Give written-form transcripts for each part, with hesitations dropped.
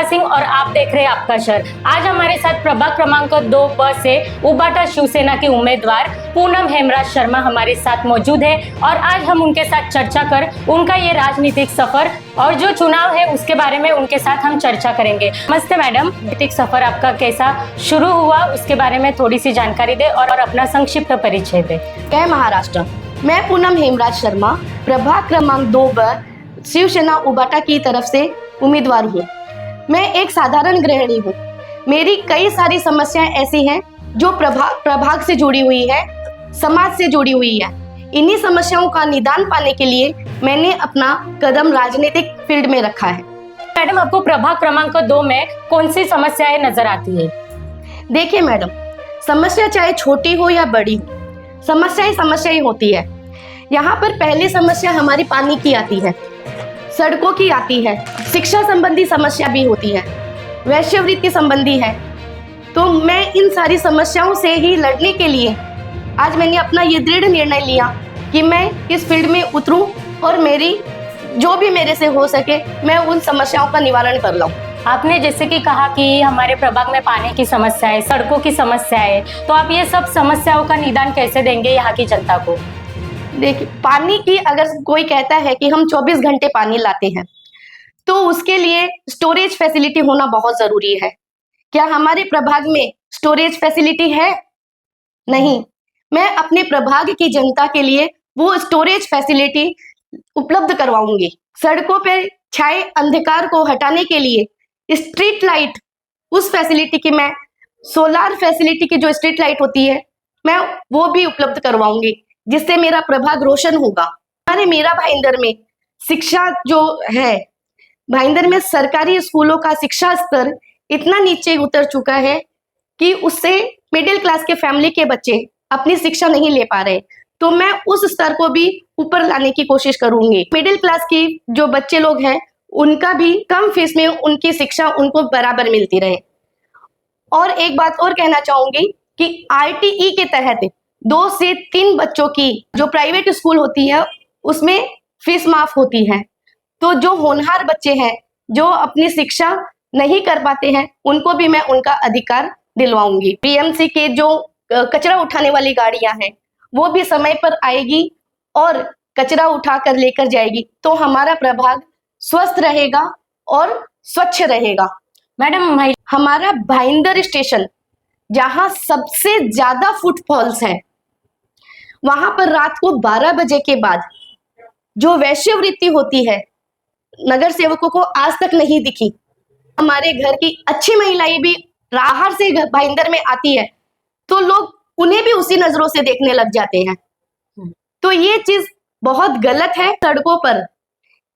सिंह और आप देख रहे हैं आपका शहर। आज हमारे साथ प्रभाग क्रमांक 2 से उबाटा शिवसेना के उम्मीदवार पूनम हेमराज शर्मा हमारे साथ मौजूद है और आज हम उनके साथ चर्चा कर उनका ये राजनीतिक सफर और जो चुनाव है उसके बारे में उनके साथ हम चर्चा करेंगे। नमस्ते मैडम, राजनीतिक सफर आपका कैसा शुरू हुआ उसके बारे में थोड़ी सी जानकारी दे और अपना संक्षिप्त परिचय दे। जय महाराष्ट्र। मैं पूनम हेमराज शर्मा प्रभाग क्रमांक 2 पर शिवसेना उबाटा की तरफ से उम्मीदवार हूँ। मैं एक साधारण गृहिणी हूँ। मेरी कई सारी समस्याएं ऐसी हैं जो प्रभाग से जुड़ी हुई है, समाज से जुड़ी हुई है। इन्हीं समस्याओं का निदान पाने के लिए मैंने अपना कदम राजनीतिक फील्ड में रखा है। मैडम, आपको प्रभाग क्रमांक 2 में कौन सी समस्याएं नजर आती है? देखिए मैडम, समस्या चाहे छोटी हो या बड़ी हो, समस्या ही होती है। यहाँ पर पहली समस्या हमारी पानी की आती है, सड़कों की आती है, शिक्षा संबंधी समस्या भी होती है, वैश्यवृत्ति संबंधी है। तो मैं इन सारी समस्याओं से ही लड़ने के लिए आज मैंने अपना ये दृढ़ निर्णय लिया कि मैं इस फील्ड में उतरूं और मेरी जो भी मेरे से हो सके मैं उन समस्याओं का निवारण कर लाऊं। आपने जैसे कि कहा कि हमारे प्रभाग में पानी की समस्या है, सड़कों की समस्या है, तो आप ये सब समस्याओं का निदान कैसे देंगे यहाँ की जनता को? देखिए, पानी की अगर कोई कहता है कि हम 24 घंटे पानी लाते हैं तो उसके लिए स्टोरेज फैसिलिटी होना बहुत जरूरी है। क्या हमारे प्रभाग में स्टोरेज फैसिलिटी है? नहीं। मैं अपने प्रभाग की जनता के लिए वो स्टोरेज फैसिलिटी उपलब्ध करवाऊंगी। सड़कों पर छाए अंधकार को हटाने के लिए स्ट्रीट लाइट, उस फैसिलिटी की मैं सोलार फैसिलिटी की जो स्ट्रीट लाइट होती है मैं वो भी उपलब्ध करवाऊंगी, जिससे मेरा प्रभाग रोशन होगा। हमारे मेरा भाईंदर में शिक्षा जो है, भाईंदर में सरकारी स्कूलों का शिक्षा स्तर इतना नीचे उतर चुका है कि उससे मिडिल क्लास के फैमिली के बच्चे अपनी शिक्षा नहीं ले पा रहे। तो मैं उस स्तर को भी ऊपर लाने की कोशिश करूंगी। मिडिल क्लास की जो बच्चे लोग हैं उनका भी कम फीस में उनकी शिक्षा उनको बराबर मिलती रहे। और एक बात और कहना चाहूंगी कि RTE के तहत 2 से 3 बच्चों की जो प्राइवेट स्कूल होती है उसमें फीस माफ होती है। तो जो होनहार बच्चे हैं जो अपनी शिक्षा नहीं कर पाते हैं उनको भी मैं उनका अधिकार दिलवाऊंगी। PMC के जो कचरा उठाने वाली गाड़ियां हैं वो भी समय पर आएगी और कचरा उठा कर लेकर जाएगी, तो हमारा प्रभाग स्वस्थ रहेगा और स्वच्छ रहेगा। मैडम, हमारा भाईंदर स्टेशन जहां सबसे ज्यादा फुटफॉल्स हैं, वहां पर रात को 12 बजे के बाद जो वैश्यवृत्ति होती है नगर सेवकों को आज तक नहीं दिखी। हमारे घर की अच्छी महिलाएं भी बाहर से भाईंदर में आती है तो लोग उन्हें भी उसी नजरों से देखने लग जाते हैं। तो ये चीज बहुत गलत है। सड़कों पर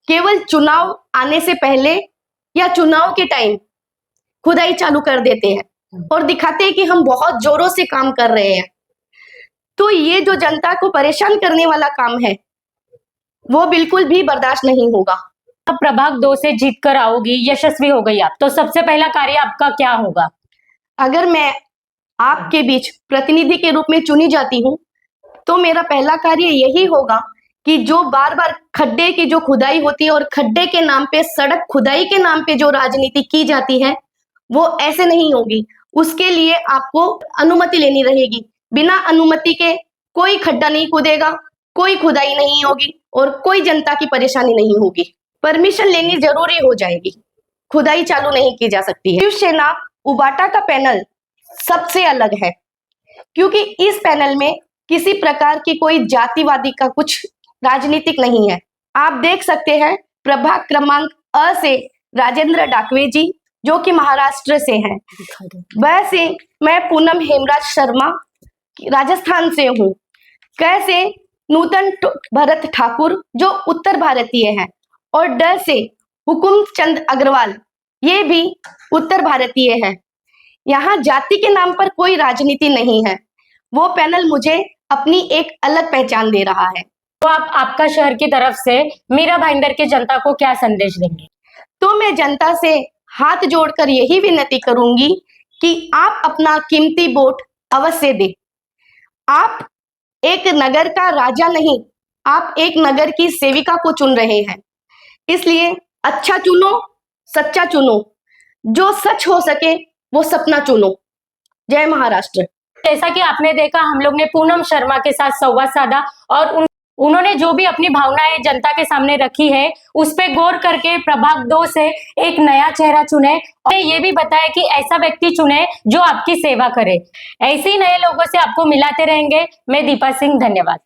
केवल चुनाव आने से पहले या चुनाव के टाइम खुदाई चालू कर देते हैं और दिखाते हैं कि हम बहुत जोरों से काम कर रहे हैं। तो ये जो जनता को परेशान करने वाला काम है वो बिल्कुल भी बर्दाश्त नहीं होगा। अब प्रभाग 2 से जीत कर आओगी, यशस्वी हो गई आप, तो सबसे पहला कार्य आपका क्या होगा? अगर मैं आपके बीच प्रतिनिधि के रूप में चुनी जाती हूँ तो मेरा पहला कार्य यही होगा कि जो बार बार खड्डे की जो खुदाई होती है और खड्डे के नाम पे, सड़क खुदाई के नाम पे जो राजनीति की जाती है वो ऐसे नहीं होगी। उसके लिए आपको अनुमति लेनी रहेगी। बिना अनुमति के कोई खड्डा नहीं खुदेगा, कोई खुदाई नहीं होगी और कोई जनता की परेशानी नहीं होगी। परमिशन लेनी जरूरी हो जाएगी, खुदाई चालू नहीं की जा सकती है। शिवसेना उबाटा का पैनल सबसे अलग है क्योंकि इस पैनल में किसी प्रकार की कोई जातिवादी का कुछ राजनीतिक नहीं है। आप देख सकते हैं प्रभाग क्रमांक अ से राजेंद्र डाकवे जी जो कि महाराष्ट्र से हैं, वैसे मैं पूनम हेमराज शर्मा राजस्थान से हूँ। कैसे नूतन भरत ठाकुर जो उत्तर भारतीय हैं और ड से हुकुम चंद अग्रवाल ये भी उत्तर भारतीय है। यहाँ जाति के नाम पर कोई राजनीति नहीं है। वो पैनल मुझे अपनी एक अलग पहचान दे रहा है। तो आप आपका शहर की तरफ से मीरा भाईंदर की जनता को क्या संदेश देंगे? तो मैं जनता से हाथ जोड़कर यही विनती करूंगी कि आप अपना कीमती वोट अवश्य दें। आप एक नगर का राजा नहीं, आप एक नगर की सेविका को चुन रहे हैं, इसलिए अच्छा चुनो, सच्चा चुनो। जो सच हो सके वो सपना चुनो। जय महाराष्ट्र। जैसा कि आपने देखा, हम लोग ने पूनम शर्मा के साथ संवाद साधा और उन्होंने जो भी अपनी भावनाएं जनता के सामने रखी है उस पे गौर करके प्रभाग 2 से एक नया चेहरा चुने और ये भी बताया कि ऐसा व्यक्ति चुने जो आपकी सेवा करे। ऐसे ही नए लोगों से आपको मिलाते रहेंगे। मैं दीपा सिंह, धन्यवाद।